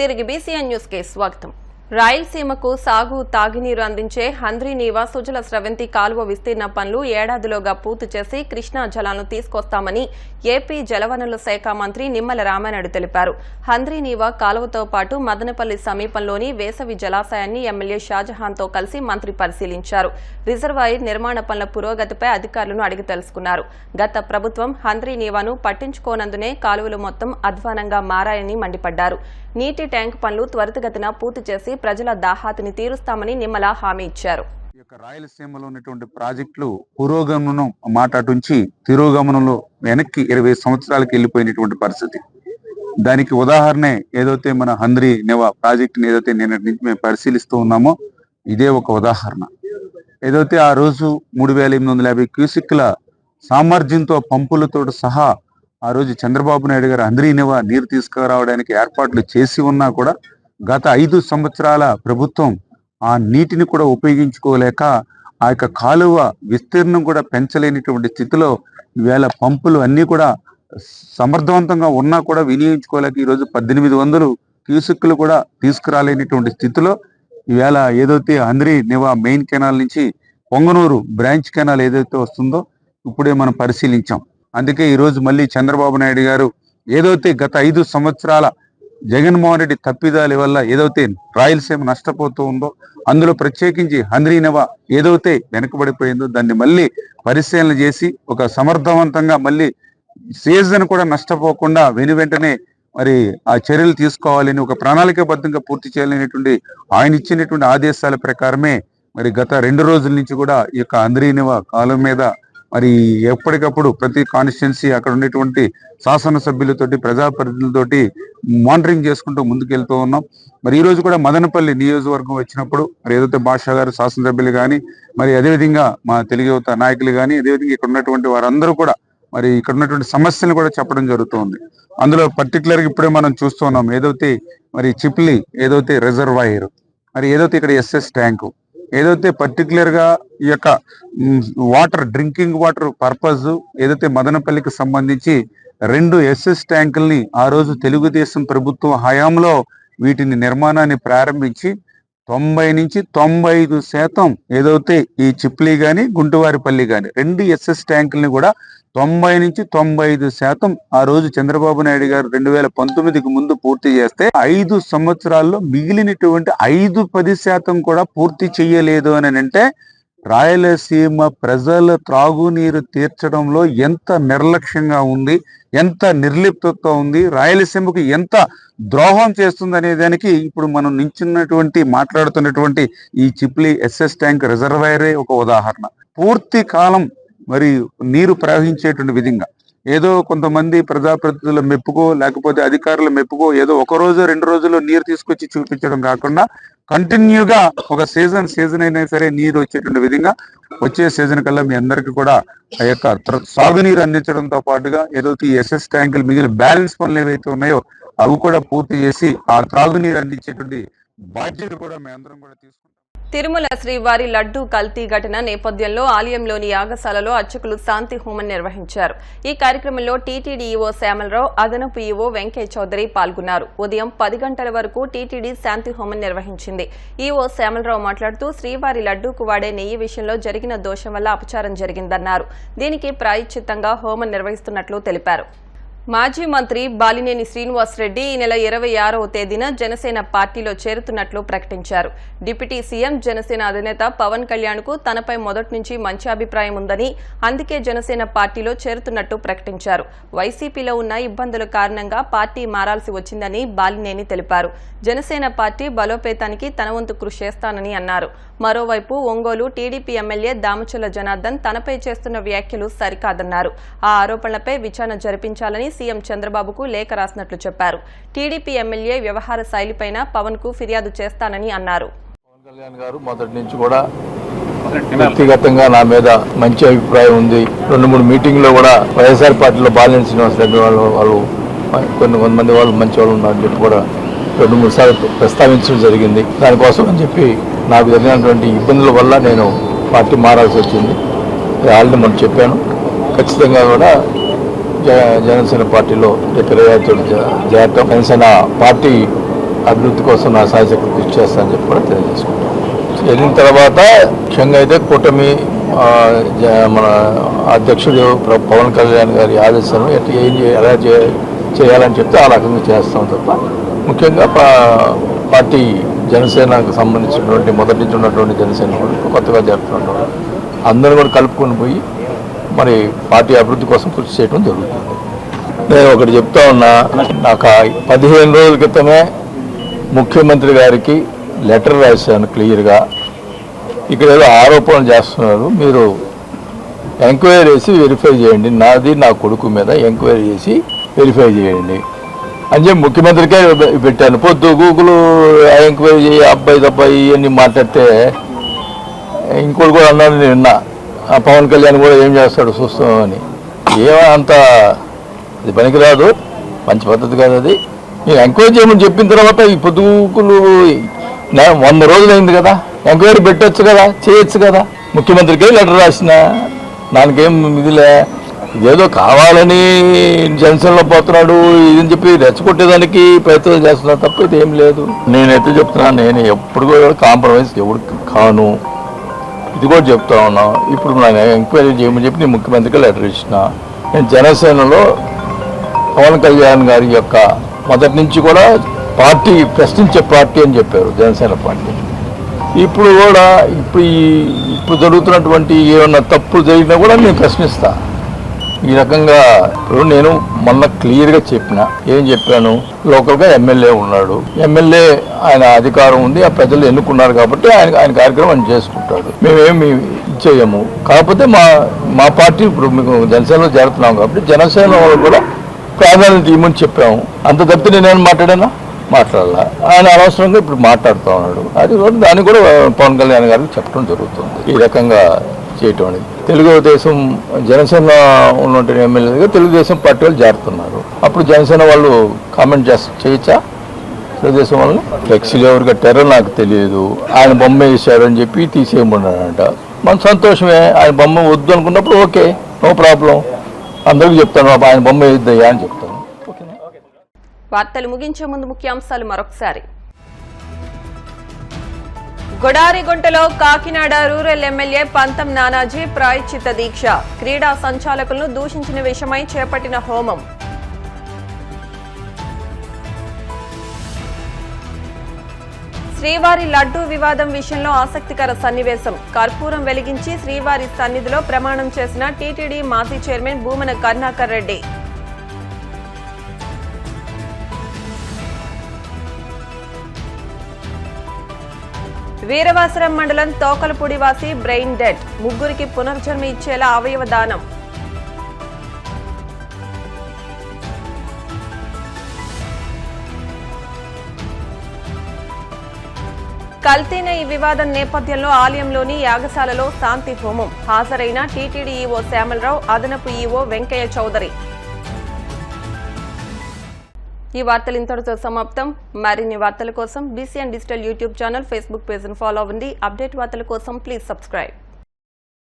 తిరిగి BCN news కి స్వాగతం. రాయలసీమకు సాగు తాగునీరు అందించే హంద్రీనీవా సుజల స్రవంతి కాలువ విస్తీర్ణ పనులు ఏడాదిలోగా పూర్తి చేసి కృష్ణా జలాలను తీసుకొస్తామని ఏపీ జలవనరుల శాఖ మంత్రి నిమ్మల రామానాయుడు తెలిపారు. హంద్రీనీవా కాలువతో పాటు మదనపల్లి సమీపంలోని వేసవి జలాశయాన్ని ఎమ్మెల్యే షాజహాన్తో కలిసి మంత్రి పరిశీలించారు. రిజర్వాయర్ నిర్మాణ పనుల పురోగతిపై అధికారులను అడిగి తెలుసుకున్నారు. గత ప్రభుత్వం హంద్రీనీవాను పట్టించుకోనందునే కాలువలు మొత్తం అధ్వానంగా మారాయని మండిపడ్డారు. నీటి ట్యాంక్ పనులు త్వరితగతిన పూర్తి చేసి ప్రజల దాహాతిని తీరుస్తామని నిమ్మల హామీ ఇచ్చారు. రాయలసీమలో ఉన్నటువంటి ప్రాజెక్టులు పురోగమనం మాట్లాడుంచి తిరోగమనంలో వెనక్కి 20 సంవత్సరాలకు వెళ్ళిపోయినటువంటి పరిస్థితి. దానికి ఉదాహరణే ఏదైతే మన హంద్రీనీవా ప్రాజెక్టుని ఏదైతే నిన్నటి నుంచి మేము పరిశీలిస్తూ ఉన్నామో ఇదే ఒక ఉదాహరణ. ఏదైతే ఆ రోజు 3850 క్యూసిక్ల సామర్థ్యంతో పంపులతో సహా ఆ రోజు చంద్రబాబు నాయుడు గారు హంద్రీనీవా నీరు తీసుకురావడానికి ఏర్పాట్లు చేసి ఉన్నా కూడా గత 5 సంవత్సరాల ప్రభుత్వం ఆ నీటిని కూడా ఉపయోగించుకోలేక ఆ యొక్క కాలువ విస్తీర్ణం కూడా పెంచలేనిటువంటి స్థితిలో ఈవేళ పంపులు అన్నీ కూడా సమర్థవంతంగా ఉన్నా కూడా వినియోగించుకోలేక ఈరోజు 1800 క్యూసిక్లు కూడా తీసుకురాలేనిటువంటి స్థితిలో ఈవేళ ఏదైతే హంద్రీనీవా మెయిన్ కెనాల్ నుంచి పొంగనూరు బ్రాంచ్ కెనాల్ ఏదైతే వస్తుందో ఇప్పుడే మనం పరిశీలించాం. అందుకే ఈరోజు మళ్ళీ చంద్రబాబు నాయుడు గారు ఏదైతే గత 5 సంవత్సరాల జగన్మోహన్ రెడ్డి తప్పిదాల వల్ల ఏదైతే రాయలసీమ నష్టపోతూ ఉందో అందులో ప్రత్యేకించి హంద్రీనీవా ఏదైతే వెనుకబడిపోయిందో దాన్ని మళ్ళీ పరిశీలన చేసి ఒక సమర్థవంతంగా మళ్ళీ సీజన్ కూడా నష్టపోకుండా వెనువెంటనే మరి ఆ చర్యలు తీసుకోవాలని ఒక ప్రణాళికాబద్ధంగా పూర్తి చేయాలనేటువంటి ఆయన ఇచ్చినటువంటి ఆదేశాల ప్రకారమే మరి గత 2 రోజుల నుంచి కూడా ఈ యొక్క హంద్రీనీవా కాలువ మీద మరి ఎప్పటికప్పుడు ప్రతి కాన్స్టిట్యున్సీ అక్కడ ఉండేటువంటి శాసనసభ్యులతోటి ప్రజాప్రతినిధులతోటి మానిటరింగ్ చేసుకుంటూ ముందుకెళ్తూ ఉన్నాం. మరి ఈ రోజు కూడా మదనపల్లి నియోజకవర్గం వచ్చినప్పుడు మరి ఏదైతే భాషా గారు శాసనసభ్యులు కానీ మరి అదేవిధంగా మా తెలుగు యువత నాయకులు కానీ అదేవిధంగా ఇక్కడ ఉన్నటువంటి వారందరూ కూడా మరి ఇక్కడ ఉన్నటువంటి సమస్యలను కూడా చెప్పడం జరుగుతుంది. అందులో పర్టికులర్గా ఇప్పుడే మనం చూస్తూ ఉన్నాం ఏదైతే మరి చిప్లీ ఏదైతే రిజర్వాయర్ మరి ఏదైతే ఇక్కడ ఎస్ఎస్ ట్యాంకు ఏదైతే పర్టికులర్ గా ఈ యొక్క వాటర్ డ్రింకింగ్ వాటర్ పర్పస్ ఏదైతే మదనపల్లికి సంబంధించి 2 ఎస్ఎస్ ట్యాంకుల్ని ఆ రోజు తెలుగుదేశం ప్రభుత్వం హయాంలో వీటిని నిర్మాణాన్ని ప్రారంభించి 90 నుంచి 95% ఏదైతే ఈ చిప్లీ గాని గుంటువారిపల్లి గాని 2 ఎస్ఎస్ ట్యాంకుల్ని కూడా 90 నుంచి 95% ఆ రోజు చంద్రబాబు నాయుడు గారు 2019కి ముందు పూర్తి చేస్తే 5 సంవత్సరాల్లో మిగిలినటువంటి 5-10% కూడా పూర్తి చేయలేదు అని అంటే రాయలసీమ ప్రజల త్రాగునీరు తీర్చడంలో ఎంత నిర్లక్ష్యంగా ఉంది, ఎంత నిర్లిప్తతో ఉంది, రాయలసీమకు ఎంత ద్రోహం చేస్తుంది అనే దానికి ఇప్పుడు మనం నించున్నటువంటి మాట్లాడుతున్నటువంటి ఈ చిప్లీ ఎస్ఎస్ ట్యాంక్ రిజర్వాయరే ఒక ఉదాహరణ. పూర్తి కాలం మరి నీరు ప్రవహించేటువంటి విధంగా ఏదో కొంతమంది ప్రజాప్రతినిధుల మెప్పుకో లేకపోతే అధికారుల మెప్పుకో ఏదో 1 రోజు 2 రోజుల్లో నీరు తీసుకొచ్చి చూపించడం కాకుండా కంటిన్యూగా ఒక సీజన్ అయినా సరే నీరు వచ్చేటువంటి విధంగా వచ్చే సీజన్ కల్లా మీ అందరికీ కూడా ఆ యొక్క సాగునీరు అందించడంతో పాటుగా ఏదైతే ఈ ఎస్ఎస్ ట్యాంకులు మిగిలిన బ్యాలెన్స్ పనులు ఏవైతే ఉన్నాయో అవి కూడా పూర్తి చేసి ఆ త్రాగునీరు అందించేటువంటి బాధ్యత కూడా మేమందరం కూడా తీసుకుంటాం. తిరుమల శ్రీవారి లడ్డూ కల్తీ ఘటన నేపథ్యంలో ఆలయంలోని యాగశాలలో అర్చకులు శాంతి హోమం నిర్వహించారు. ఈ కార్యక్రమంలో టీటీడీ ఈవో శ్యామలరావు, అదనపు ఈవో వెంకయ్య చౌదరి పాల్గొన్నారు. ఉదయం 10 గంటల వరకు టీటీడీ శాంతి హోమం నిర్వహించింది. ఈవో శ్యామలరావు మాట్లాడుతూ శ్రీవారి లడ్డూకు వాడే నెయ్యి విషయంలో జరిగిన దోషం వల్ల అపచారం జరిగిందన్నారు. దీనికి ప్రాయశ్చిత్తంగా హోమం నిర్వహిస్తున్నట్లు తెలిపారు. మాజీ మంత్రి బాలినేని శ్రీనివాసరెడ్డి ఈ నెల 26వ తేదీన జనసేన పార్టీలో చేరుతున్నట్లు ప్రకటించారు. డిప్యూటీ సీఎం జనసేన అధినేత పవన్ కళ్యాణ్ కు తనపై మొదటి నుంచి మంచి అభిప్రాయం ఉందని, అందుకే జనసేన పార్టీలో చేరుతున్నట్టు ప్రకటించారు. వైసీపీలో ఉన్న ఇబ్బందుల కారణంగా పార్టీ మారాల్సి వచ్చిందని బాలినేని తెలిపారు. జనసేన పార్టీ బలోపేతానికి తన వంతు కృషి చేస్తానని అన్నారు. మరోవైపు ఒంగోలు టీడీపీ ఎమ్మెల్యే దామచల జనార్దన్ తనపై చేస్తున్న వ్యాఖ్యలు సరికాదన్నారు. ఆ ఆరోపణలపై విచారణ జరిపించాలని సీఎం చంద్రబాబుకు లేఖ రాసినట్లు చెప్పారు. టీడీపీ ఎమ్మెల్యే వ్యవహార శైలిపైన పవన్ కు ఫిర్యాదు చేస్తానని అన్నారు. పవన్ కళ్యాణ్ గారు మొదటి నుంచి కూడా వ్యక్తిగతంగా నా మీద మంచి అభిప్రాయం ఉంది. 2-3 మీటింగ్లో కూడా వైఎస్ఆర్ పార్టీలో బాలినేని శ్రీనివాసరెడ్డి వాళ్ళు కొంతమంది వాళ్ళు మంచి వాళ్ళు ఉన్నారని చెప్పి కూడా 2-3 సార్లు ప్రస్తావించడం జరిగింది. దానికోసం అని చెప్పి నాకు జరిగినటువంటి ఇబ్బందుల వల్ల నేను పార్టీ మారాల్సి వచ్చింది. ఆల్రెడీ మనం చెప్పాను. ఖచ్చితంగా కూడా జనసేన పార్టీలో చేరటం, జనసేన పార్టీ అభివృద్ధి కోసం నా శాసకులు కృషి చేస్తానని చెప్పి కూడా తెలియజేసుకుంటాం. వెళ్ళిన తర్వాత ముఖ్యంగా అయితే కూటమి మన అధ్యక్షుడు పవన్ కళ్యాణ్ గారి ఆదేశాలను ఎలా చేయాలని చెప్తే ఆ రకంగా చేస్తాం తప్ప ముఖ్యంగా పార్టీ జనసేనకు సంబంధించినటువంటి మొదటి నుంచి ఉన్నటువంటి జనసేన కొత్తగా జరుపుతున్నటువంటి అందరూ కూడా కలుపుకొని పోయి మరి పార్టీ అభివృద్ధి కోసం కృషి చేయడం జరుగుతుంది. నేను ఒకటి చెప్తా ఉన్నా, నాకు 15 రోజుల క్రితమే ముఖ్యమంత్రి గారికి లెటర్ రాశాను క్లియర్గా. ఇక్కడ ఏదో ఆరోపణలు చేస్తున్నారు, మీరు ఎంక్వైరీ చేసి వెరిఫై చేయండి, నాది నా కొడుకు మీద ఎంక్వైరీ చేసి వెరిఫై చేయండి అని చెప్పి ముఖ్యమంత్రికే పెట్టాను. పొద్దు గూగుల్ ఎంక్వైరీ చేయి అబ్బాయి తబ్బాయి ఇవన్నీ మాట్లాడితే ఇంకోటి కూడా అన్నాను నిన్న, పవన్ కళ్యాణ్ కూడా ఏం చేస్తాడు చూస్తామని. అంత అది పనికిరాదు, మంచి పద్ధతి కాదు అది. నేను ఎంక్వైరీ చేయమని చెప్పిన తర్వాత ఈ పొద్దుగులు 100 రోజులు అయింది కదా, ఎంక్వైరీ పెట్టచ్చు కదా, చేయొచ్చు కదా. ముఖ్యమంత్రికే లెటర్ రాసిన, దానికేం ఇదిలే, ఇదేదో కావాలని జనసేనలో పోతున్నాడు ఇదని చెప్పి రెచ్చగొట్టేదానికి ప్రయత్నం చేస్తున్నా తప్ప ఇదేం లేదు. నేనైతే చెప్తున్నాను, నేను ఎప్పుడు కూడా కాంప్రమైజ్ ఎవరికి కాను, ఇది కూడా చెప్తా ఉన్నాను. ఇప్పుడు నేను ఎంక్వైరీ చేయమని చెప్పి నేను ముఖ్యమంత్రికి లెటర్ ఇచ్చిన. నేను జనసేనలో పవన్ కళ్యాణ్ గారి యొక్క మొదటి నుంచి కూడా పార్టీ ప్రశ్నించే పార్టీ అని చెప్పారు జనసేన పార్టీ. ఇప్పుడు కూడా ఇప్పుడు జరుగుతున్నటువంటి ఏమన్నా తప్పులు జరిగినా కూడా నేను ప్రశ్నిస్తా. ఈ రకంగా ఇప్పుడు నేను మొన్న క్లియర్గా చెప్పిన, ఏం చెప్పాను, లోకల్గా ఎమ్మెల్యే ఉన్నాడు, ఎమ్మెల్యే ఆయన అధికారం ఉంది, ఆ ప్రజలు ఎన్నుకున్నారు కాబట్టి ఆయన కార్యక్రమం ఆయన చేసుకుంటాడు, మేమేమి చేయము. కాకపోతే మా పార్టీ ఇప్పుడు మీకు జనసేనలో జరుగుతున్నాం కాబట్టి జనసేన వాళ్ళు కూడా ప్రాధాన్యత ఇవ్వమని చెప్పాము. అంత తప్పితే నేను మాట్లాడాలా, ఆయన అనవసరంగా ఇప్పుడు మాట్లాడుతూ ఉన్నాడు. అది కూడా దాన్ని కూడా పవన్ కళ్యాణ్ గారికి చెప్పడం జరుగుతుంది. ఈ రకంగా చేయటం అనేది తెలుగుదేశం జనసేన ఉన్నటువంటి ఎమ్మెల్యేగా తెలుగుదేశం పార్టీ వాళ్ళు చేరుతున్నారు. అప్పుడు జనసేన వాళ్ళు కామెంట్ చేయొచ్చా? తెలుగుదేశం వాళ్ళని ఫ్లెక్సీలు ఎవరు కట్టారో నాకు తెలియదు, ఆయన బొమ్మ వేసారని చెప్పి తీసేయమన్నాడంట. మన సంతోషమే, ఆయన బొమ్మ వద్దు అనుకున్నప్పుడు ఓకే, నో ప్రాబ్లం, అందరికీ చెప్తాను ఆయన బొమ్మ వేద్దయ్యా అని చెప్తాను. వార్తలు ముగించే ముందు ముఖ్యాంశాలు మరొకసారి. గుడారిగుంటలో కాకినాడ రూరల్ ఎమ్మెల్యే పంతం నానాజీ ప్రాయశ్చిత్త దీక్ష, క్రీడా సంచాలకులను దూషించిన విషయమై చేపట్టిన హోమం. శ్రీవారి లడ్డూ వివాదం విషయంలో ఆసక్తికర సన్నివేశం, కర్పూరం వెలిగించి శ్రీవారి సన్నిధిలో ప్రమాణం చేసిన టీటీడీ మాజీ చైర్మన్ భూమన కరుణాకర్ రెడ్డి. వీరవాసరం మండలం తోకలపూడి వాసి బ్రెయిన్ డెడ్, ముగ్గురికి పునర్జన్మ ఇచ్చేలా అవయవ దానం. కల్తీన ఈ వివాదం నేపథ్యంలో ఆలయంలోని యాగశాలలో శాంతి హోమం, హాజరైన టీటీడీ ఈవో శ్యామలరావు, అదనపు ఈవో వెంకయ్య చౌదరి. ఈ వార్తలు ఇంతటితో సమాప్తం. మరిన్ని వార్తల కోసం BCN digital YouTube channel, Facebook పేజ్ను ఫాలో అవ్వండి. అప్డేట్ వార్తల కోసం ప్లీజ్ సబ్స్క్రైబ్.